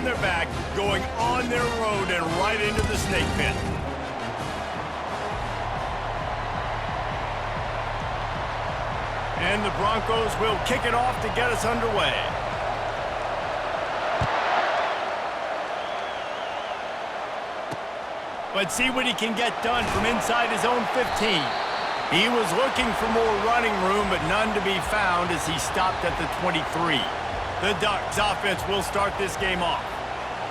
on their back, going on their road and right into the snake pit. And the Broncos will kick it off to get us underway. But see what he can get done from inside his own 15. He was looking for more running room, but none to be found as he stopped at the 23. The Ducks offense will start this game off.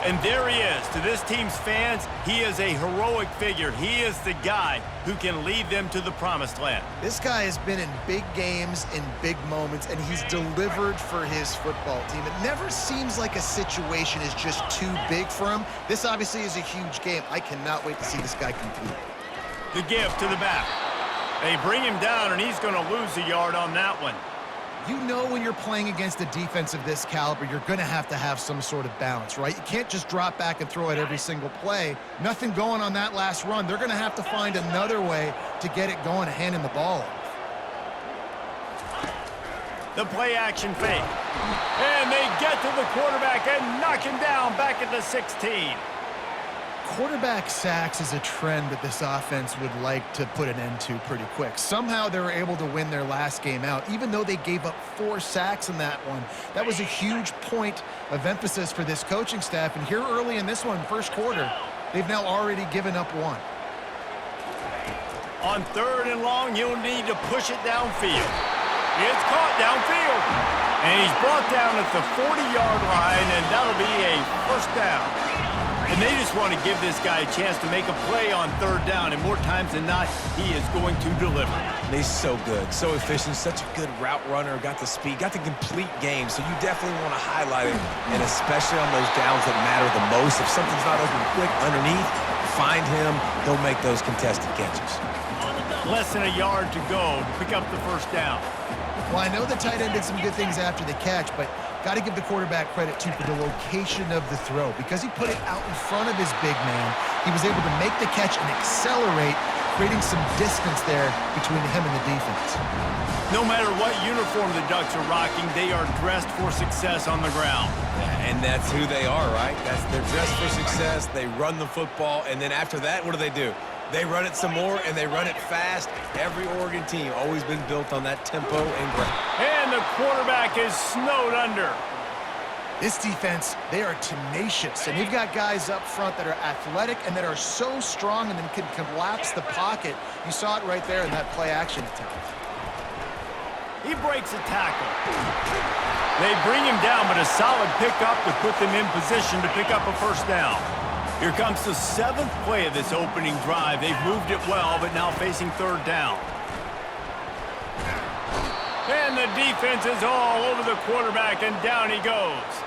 And there he is. To this team's fans, he is a heroic figure. He is the guy who can lead them to the promised land. This guy has been in big games, in big moments, and he's delivered for his football team. It never seems like a situation is just too big for him. This obviously is a huge game. I cannot wait to see this guy compete. The give to the back. They bring him down, and he's going to lose a yard on that one. You know when you're playing against a defense of this caliber, you're going to have some sort of balance, right? You can't just drop back and throw it every single play. Nothing going on that last run. They're going to have to find another way to get it going, handing the ball off. The play-action fake. And they get to the quarterback and knock him down back at the 16. Quarterback sacks is a trend that this offense would like to put an end to pretty quick. Somehow they were able to win their last game out, even though they gave up 4 sacks in that one. That was a huge point of emphasis for this coaching staff. And here early in this one, first quarter, they've now already given up 1. On 3rd and long, you'll need to push it downfield. It's caught downfield. And he's brought down at the 40-yard line, and that'll be a first down. And they just want to give this guy a chance to make a play on 3rd down, and more times than not, he is going to deliver. He's so good, so efficient, such a good route runner, got the speed, got the complete game, so you definitely want to highlight it, and especially on those downs that matter the most. If something's not open quick underneath, find him, he'll make those contested catches. Less than a yard to go to pick up the first down. Well, I know the tight end did some good things after the catch, but got to give the quarterback credit, too, for the location of the throw. Because he put it out in front of his big man, he was able to make the catch and accelerate, creating some distance there between him and the defense. No matter what uniform the Ducks are rocking, they are dressed for success on the ground. Yeah, and that's who they are, right? They're dressed for success, they run the football, and then after that, what do? They run it some more, and they run it fast. Every Oregon team always been built on that tempo and ground. And the quarterback is snowed under. This defense, they are tenacious, and they've got guys up front that are athletic and that are so strong and then can collapse the pocket. You saw it right there in that play-action attempt. He breaks a tackle. They bring him down, but a solid pickup to put them in position to pick up a first down. Here comes the 7th play of this opening drive. They've moved it well, but now facing 3rd down. And the defense is all over the quarterback, and down he goes.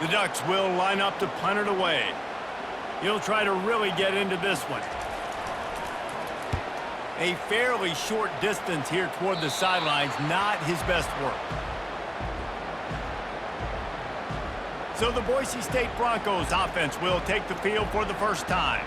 The Ducks will line up to punt it away. He'll try to really get into this one. A fairly short distance here toward the sidelines, not his best work. So the Boise State Broncos offense will take the field for the first time.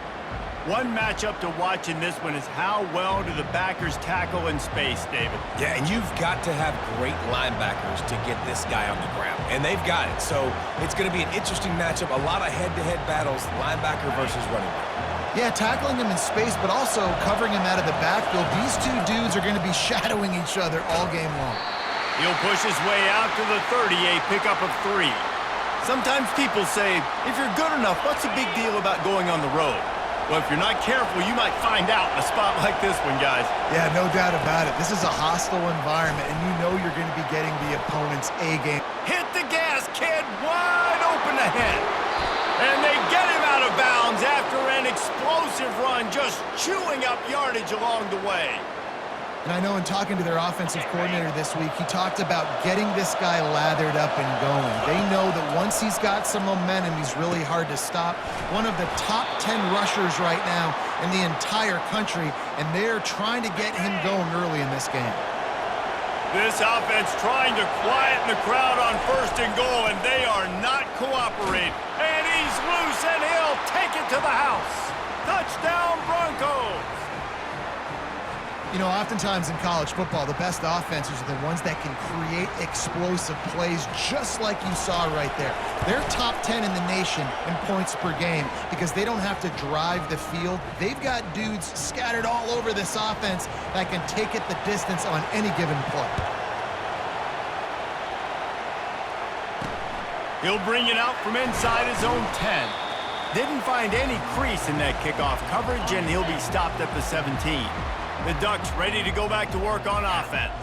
One matchup to watch in this one is how well do the backers tackle in space, David? Yeah, and you've got to have great linebackers to get this guy on the ground, and they've got it. So it's going to be an interesting matchup, a lot of head-to-head battles, linebacker versus running back. Yeah, tackling him in space, but also covering him out of the backfield. These two dudes are going to be shadowing each other all game long. He'll push his way out to the 30, a pickup of 3. Sometimes people say, if you're good enough, what's the big deal about going on the road? Well, if you're not careful, you might find out in a spot like this one, guys. Yeah, no doubt about it. This is a hostile environment, and you know you're going to be getting the opponent's A-game. Hit the gas, kid. Wide open ahead. And they get him out of bounds after an explosive run, just chewing up yardage along the way. And I know in talking to their offensive coordinator this week, he talked about getting this guy lathered up and going. They know that once he's got some momentum, he's really hard to stop. One of the top 10 rushers right now in the entire country, and they're trying to get him going early in this game. This offense trying to quieten the crowd on 1st and goal, and they are not cooperating. And he's loose, and he'll take it to the house. Touchdown, Broncos! You know, oftentimes in college football, the best offenses are the ones that can create explosive plays just like you saw right there. They're top 10 in the nation in points per game because they don't have to drive the field. They've got dudes scattered all over this offense that can take it the distance on any given play. He'll bring it out from inside his own 10. Didn't find any crease in that kickoff coverage, and he'll be stopped at the 17. The Ducks ready to go back to work on offense.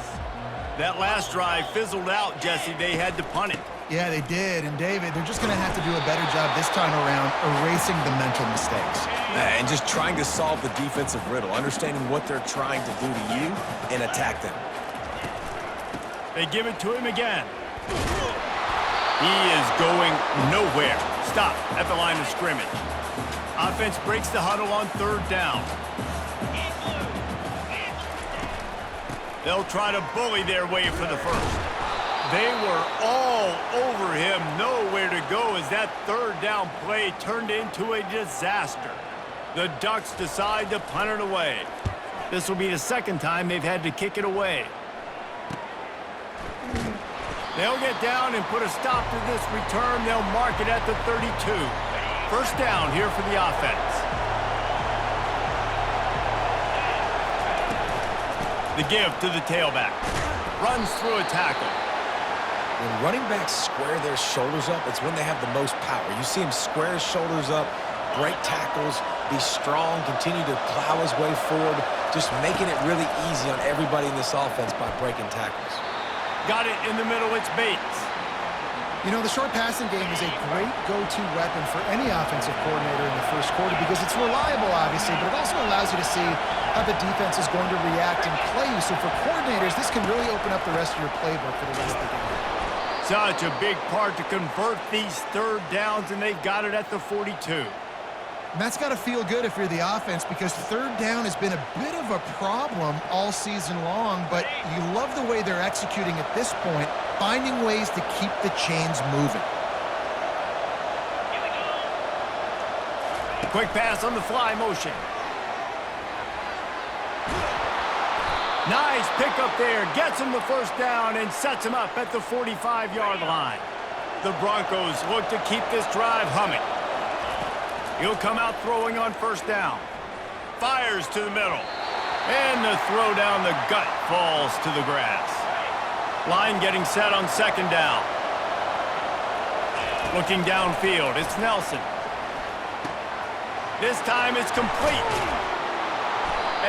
That last drive fizzled out, Jesse. They had to punt it. Yeah, they did. And, David, they're just going to have to do a better job this time around erasing the mental mistakes. And just trying to solve the defensive riddle, understanding what they're trying to do to you and attack them. They give it to him again. He is going nowhere. Stop at the line of scrimmage. Offense breaks the huddle on 3rd down. They'll try to bully their way for the first. They were all over him, nowhere to go as that 3rd down play turned into a disaster. The Ducks decide to punt it away. This will be the 2nd time they've had to kick it away. They'll get down and put a stop to this return. They'll mark it at the 32. 1st down here for the offense. The give to the tailback. Runs through a tackle. When running backs square their shoulders up, it's when they have the most power. You see him square his shoulders up, break tackles, be strong, continue to plow his way forward, just making it really easy on everybody in this offense by breaking tackles. Got it in the middle. It's Bates. You know, the short passing game is a great go-to weapon for any offensive coordinator in the first quarter because it's reliable, obviously, but it also allows you to see how the defense is going to react and play you. So for coordinators, this can really open up the rest of your playbook for the rest of the game. Such a big part to convert these 3rd downs, and they've got it at the 42. And that's got to feel good if you're the offense because 3rd down has been a bit of a problem all season long, but you love the way they're executing at this point, finding ways to keep the chains moving. Quick pass on the fly motion. Nice pickup there. Gets him the 1st down and sets him up at the 45-yard line. The Broncos look to keep this drive humming. He'll come out throwing on 1st down. Fires to the middle. And the throw down the gut falls to the grass. Line getting set on 2nd down. Looking downfield, it's Nelson. This time it's complete.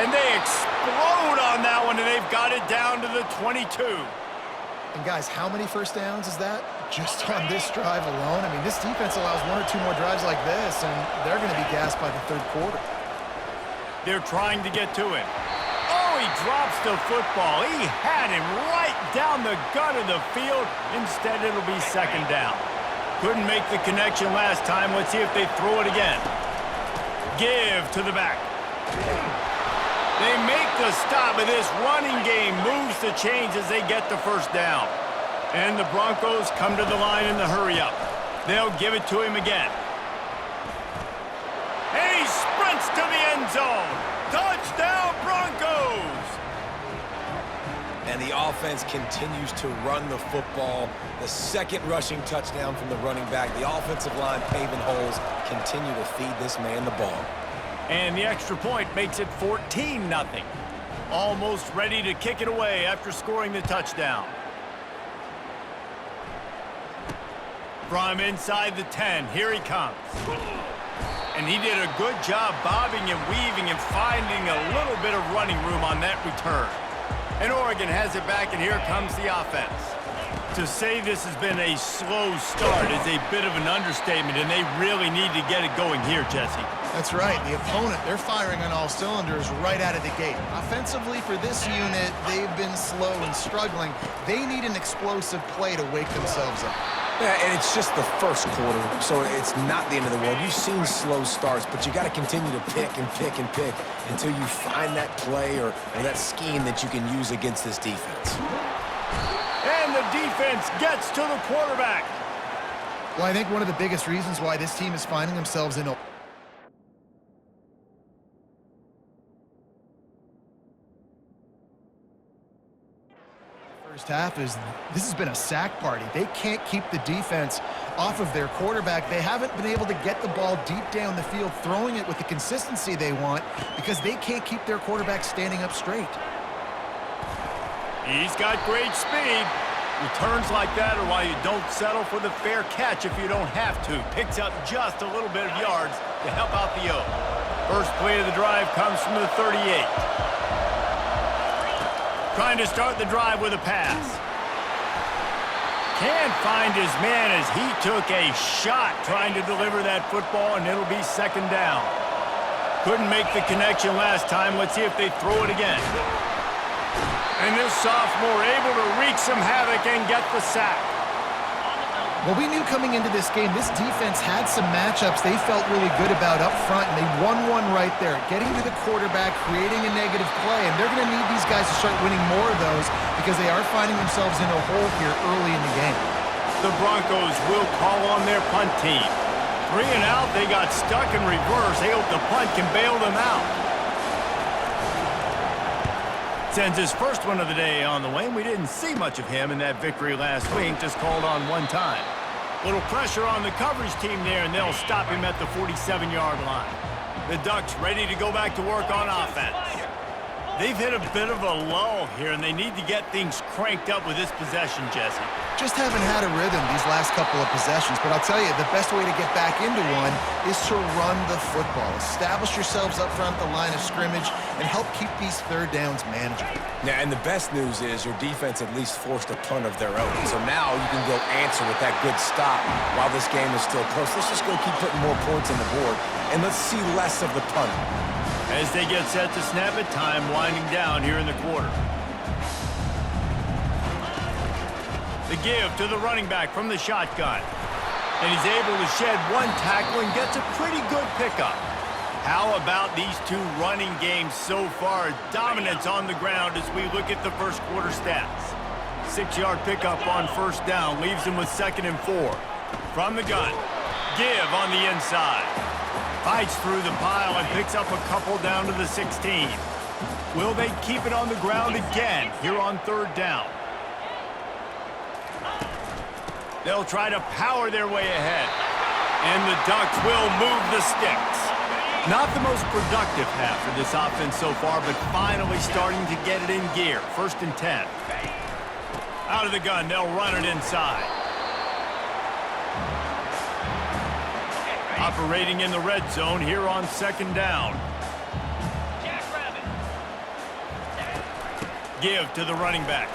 And they explode on that one, and they've got it down to the 22. And guys, how many 1st downs is that? Just on this drive alone? I mean, this defense allows 1 or 2 more drives like this, and they're going to be gassed by the 3rd quarter. They're trying to get to him. Oh, he drops the football. He had him right down the gut of the field. Instead, it'll be 2nd down. Couldn't make the connection last time. Let's see if they throw it again. Give to the back. They make the stop, and this running game moves the chains as they get the 1st down. And the Broncos come to the line in the hurry-up. They'll give it to him again. And he sprints to the end zone. Touchdown, Broncos! And the offense continues to run the football. The 2nd rushing touchdown from the running back. The offensive line paving holes. Continue to feed this man the ball. And the extra point makes it 14-0. Almost ready to kick it away after scoring the touchdown. From inside the 10, here he comes. And he did a good job bobbing and weaving and finding a little bit of running room on that return. And Oregon has it back, and here comes the offense. To say this has been a slow start is a bit of an understatement, and they really need to get it going here, Jesse. That's right. The opponent, they're firing on all cylinders right out of the gate. Offensively, for this unit, they've been slow and struggling. They need an explosive play to wake themselves up. Yeah, and it's just the 1st quarter, so it's not the end of the world. You've seen slow starts, but you got to continue to pick and pick and pick until you find that play or that scheme that you can use against this defense. And the defense gets to the quarterback. Well, I think one of the biggest reasons why this team is finding themselves in a First half is this has been a sack party. They can't keep the defense off of their quarterback. They haven't been able to get the ball deep down the field, throwing it with the consistency they want because they can't keep their quarterback standing up straight. He's got great speed. Returns like that are why you don't settle for the fair catch if you don't have to. Picks up just a little bit of yards to help out the O. First play of the drive comes from the 38. Trying to start the drive with a pass. Can't find his man as he took a shot trying to deliver that football, and it'll be second down. Couldn't make the connection last time. Let's see if they throw it again. And this sophomore able to wreak some havoc and get the sack. Well, we knew coming into this game, this defense had some matchups they felt really good about up front, and they won one right there, getting to the quarterback, creating a negative play, and they're going to need these guys to start winning more of those because they are finding themselves in a hole here early in the game. The Broncos will call on their punt team. 3 and out, they got stuck in reverse. They hope the punt can bail them out. Sends his first one of the day on the way, and we didn't see much of him in that victory last week, just called on one time. Little pressure on the coverage team there, and they'll stop him at the 47-yard line. The Ducks ready to go back to work on offense. They've hit a bit of a lull here, and they need to get things cranked up with this possession, Jesse. Just haven't had a rhythm these last couple of possessions, but I'll tell you, the best way to get back into one is to run the football. Establish yourselves up front at the line of scrimmage and help keep these third downs manageable. Yeah, and the best news is your defense at least forced a punt of their own. So now you can go answer with that good stop while this game is still close. Let's just go keep putting more points on the board, and let's see less of the punting. As they get set to snap it, time winding down here in the quarter. The give to the running back from the shotgun. And he's able to shed one tackle and gets a pretty good pickup. How about these two running games so far? Dominance on the ground as we look at the first quarter stats. 6-yard pickup on first down leaves him with 2nd and 4. From the gun, give on the inside. Fights through the pile and picks up a couple down to the 16. Will they keep it on the ground again here on 3rd down? They'll try to power their way ahead. And the Ducks will move the sticks. Not the most productive half for this offense so far, but finally starting to get it in gear. 1st and 10. Out of the gun, they'll run it inside. Operating in the red zone here on 2nd down. Give to the running back.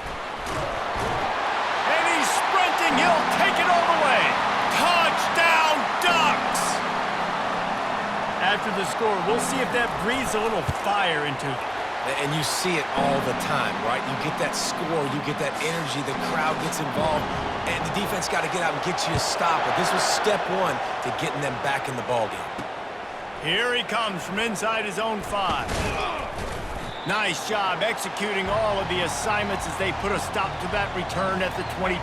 And he's sprinting. He'll take it all the way. Touchdown, Ducks! After the score, we'll see if that breathes a little fire into them. And you see it all the time, right? You get that score, you get that energy, the crowd gets involved, and the defense got to get out and get you a stop. But this was step 1 to getting them back in the ballgame. Here he comes from inside his own 5. Nice job executing all of the assignments as they put a stop to that return at the 22.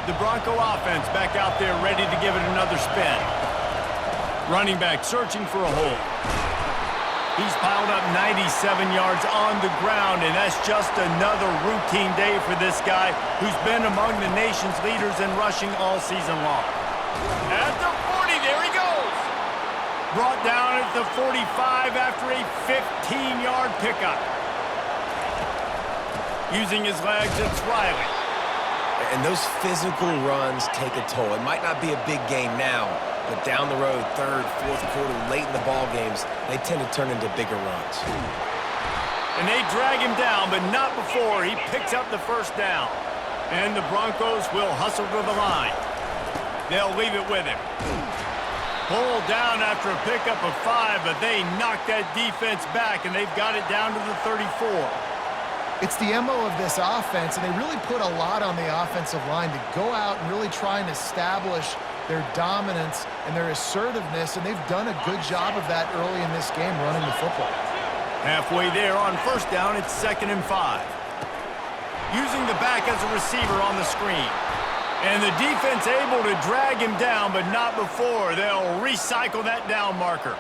The Bronco offense back out there ready to give it another spin. Running back searching for a hole. He's piled up 97 yards on the ground, and that's just another routine day for this guy who's been among the nation's leaders in rushing all season long. At the 40, there he goes. Brought down at the 45 after a 15-yard pickup. Using his legs, it's Riley. And those physical runs take a toll. It might not be a big game now, but down the road, 3rd, 4th quarter, late in the ball games, they tend to turn into bigger runs. And they drag him down, but not before he picks up the 1st down. And the Broncos will hustle to the line. They'll leave it with him. Pulled down after a pickup of 5, but they knock that defense back, and they've got it down to the 34. It's the MO of this offense, and they really put a lot on the offensive line to go out and really try and establish their dominance and their assertiveness, and they've done a good job of that early in this game running the football. Halfway there on 1st down, it's 2nd and 5. Using the back as a receiver on the screen. And the defense able to drag him down, but not before. They'll recycle that down marker.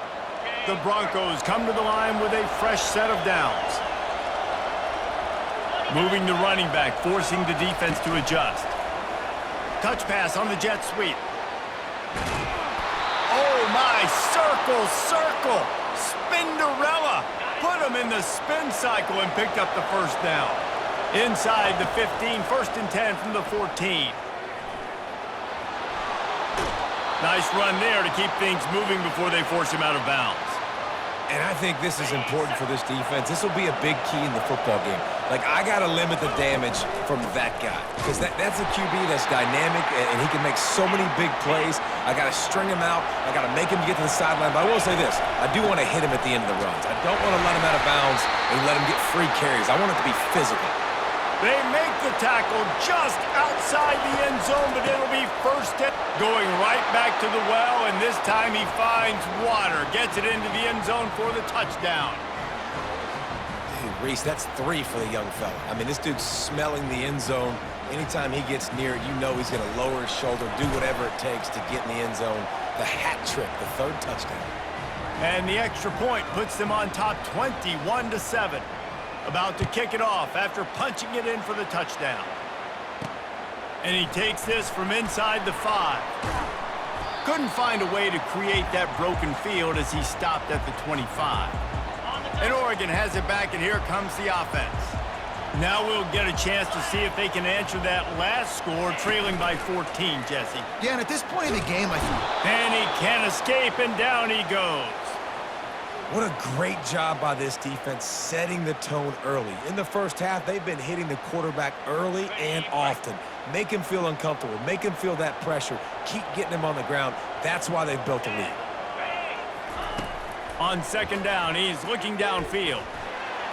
The Broncos come to the line with a fresh set of downs. Moving the running back, forcing the defense to adjust. Touch pass on the jet sweep. Oh, my. Circle. Spinderella. Put him in the spin cycle and picked up the first down. Inside the 15, 1st and 10 from the 14. Nice run there to keep things moving before they force him out of bounds. And I think this is important for this defense. This will be a big key in the football game. Like, I got to limit the damage from that guy because that's a QB that's dynamic, and he can make so many big plays. I got to string him out. I got to make him get to the sideline. But I will say this. I do want to hit him at the end of the runs. I don't want to let him out of bounds and let him get free carries. I want it to be physical. They make the tackle just outside the end zone, but it'll be first down. Going right back to the well, and this time he finds water. Gets it into the end zone for the touchdown. Dude, Reese, that's 3 for the young fella. I mean, this dude's smelling the end zone. Anytime he gets near it, you know he's going to lower his shoulder, do whatever it takes to get in the end zone. The hat trick, the 3rd touchdown. And the extra point puts them on top 21-7. About to kick it off after punching it in for the touchdown. And he takes this from inside the 5. Couldn't find a way to create that broken field as he stopped at the 25. And Oregon has it back, and here comes the offense. Now we'll get a chance to see if they can answer that last score, trailing by 14, Jesse. Yeah, and at this point in the game, I think... And he can't escape, and down he goes. What a great job by this defense setting the tone early. In the first half, they've been hitting the quarterback early and often. Make him feel uncomfortable. Make him feel that pressure. Keep getting him on the ground. That's why they've built a lead. On 2nd down, he's looking downfield.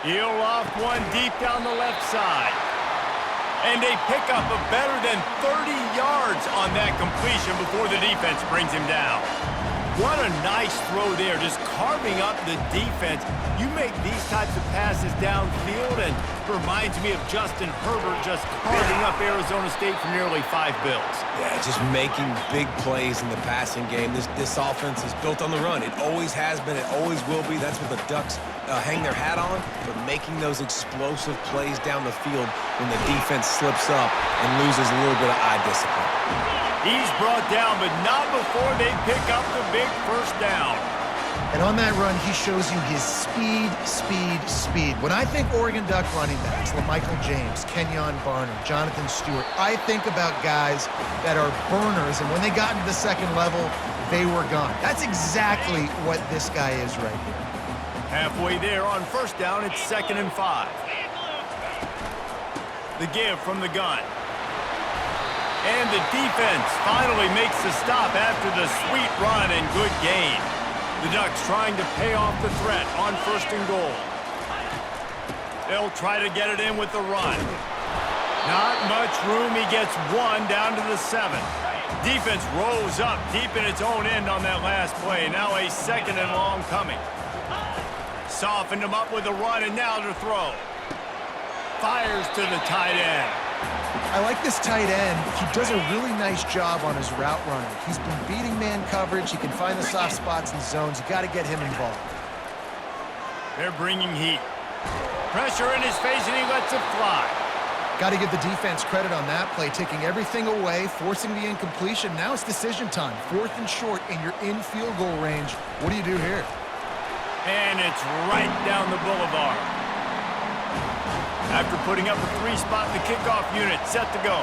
He'll loft one deep down the left side. And they pick up a better than 30 yards on that completion before the defense brings him down. What a nice throw there, just carving up the defense. You make these types of passes downfield, and it reminds me of Justin Herbert just carving up Arizona State for nearly 5 bills. Yeah, just making big plays in the passing game. This offense is built on the run. It always has been. It always will be. That's what the Ducks hang their hat on, but making those explosive plays down the field when the defense slips up and loses a little bit of eye discipline. He's brought down, but not before they pick up the big first down. And on that run, he shows you his speed. When I think Oregon Duck running backs, LaMichael James, Kenyon Barner, Jonathan Stewart, I think about guys that are burners, and when they got into the 2nd level, they were gone. That's exactly what this guy is right here. Halfway there on 1st down, it's 2nd and 5. The give from the gun. And the defense finally makes the stop after the sweet run and good gain. The Ducks trying to pay off the threat on 1st and goal. They'll try to get it in with the run. Not much room. He gets 1 down to the 7. Defense rose up deep in its own end on that last play. Now a 2nd and long coming. Softened him up with a run, and now to throw. Fires to the tight end. I like this tight end. He does a really nice job on his route running. He's been beating man coverage. He can find the soft spots in zones. You got to get him involved. They're bringing heat. Pressure in his face, and he lets it fly. Got to give the defense credit on that play, taking everything away, forcing the incompletion. Now it's decision time. 4th and short, and you're in field goal range. What do you do here? And it's right down the boulevard. After putting up a 3-spot, the kickoff unit set to go.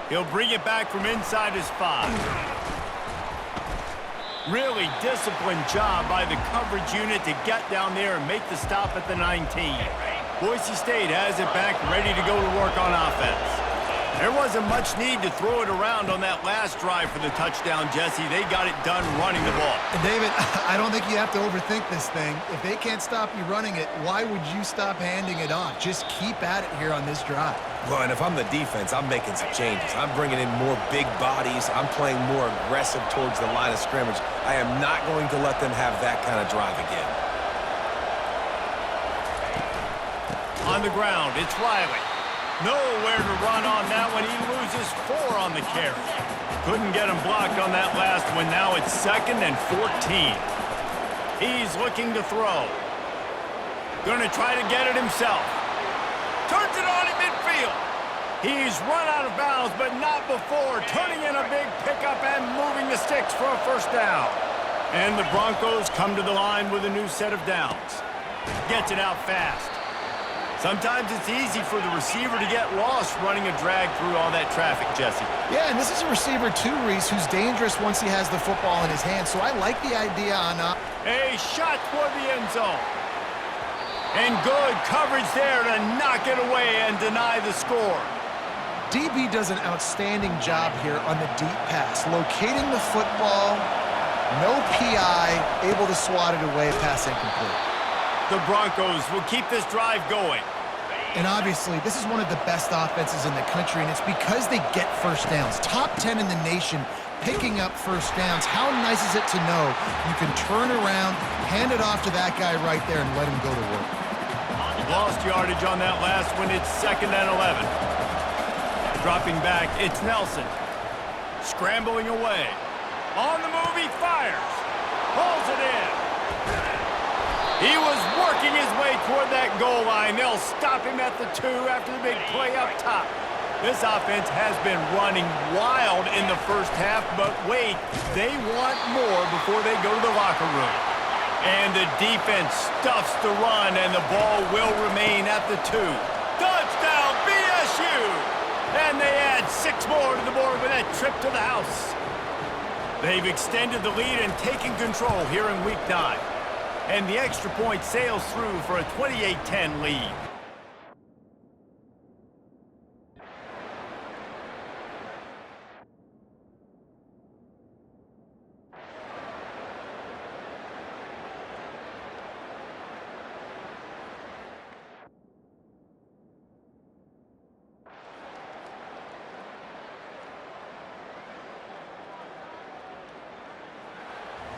He'll bring it back from inside his 5. Really disciplined job by the coverage unit to get down there and make the stop at the 19. Boise State has it back, ready to go to work on offense. There wasn't much need to throw it around on that last drive for the touchdown, Jesse. They got it done running the ball. And David, I don't think you have to overthink this thing. If they can't stop you running it, why would you stop handing it off? Just keep at it here on this drive. Well, and if I'm the defense, I'm making some changes. I'm bringing in more big bodies. I'm playing more aggressive towards the line of scrimmage. I am not going to let them have that kind of drive again. On the ground, it's Riley. Nowhere to run on that one. He loses 4 on the carry. Couldn't get him blocked on that last one. Now it's 2nd and 14. He's looking to throw. Gonna try to get it himself. Turns it on in midfield. He's run out of bounds, but not before turning in a big pickup and moving the sticks for a first down. And the Broncos come to the line with a new set of downs. Gets it out fast. Sometimes it's easy for the receiver to get lost running a drag through all that traffic, Jesse. Yeah, and this is a receiver too, Reese, who's dangerous once he has the football in his hands. So I like the idea on a shot toward the end zone. And good coverage there to knock it away and deny the score. DB does an outstanding job here on the deep pass, locating the football, no PI, able to swat it away, pass incomplete. The Broncos will keep this drive going. And obviously, this is one of the best offenses in the country, and it's because they get first downs. Top 10 in the nation picking up first downs. How nice is it to know you can turn around, hand it off to that guy right there, and let him go to work. Lost yardage on that last one. It's 2nd and 11. Dropping back, it's Nelson. Scrambling away. On the move, he fires. Pulls it in. He was working his way toward that goal line. They'll stop him at the 2 after the big play up top. This offense has been running wild in the first half, but wait, they want more before they go to the locker room. And the defense stuffs the run, and the ball will remain at the 2. Touchdown, BSU! And they add 6 more to the board with that trip to the house. They've extended the lead and taken control here in Week 9. And the extra point sails through for a 28-10 lead.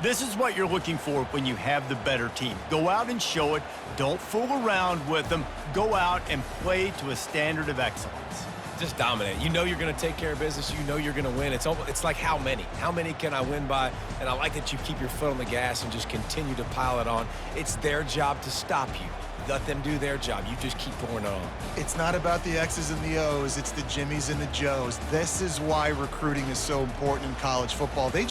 This is what you're looking for when you have the better team. Go out and show it. Don't fool around with them. Go out and play to a standard of excellence. Just dominate. You know you're going to take care of business. You know you're going to win. It's like how many? How many can I win by? And I like that you keep your foot on the gas and just continue to pile it on. It's their job to stop you. Let them do their job. You just keep pouring it on. It's not about the X's and the O's. It's the Jimmies and the Joes. This is why recruiting is so important in college football. They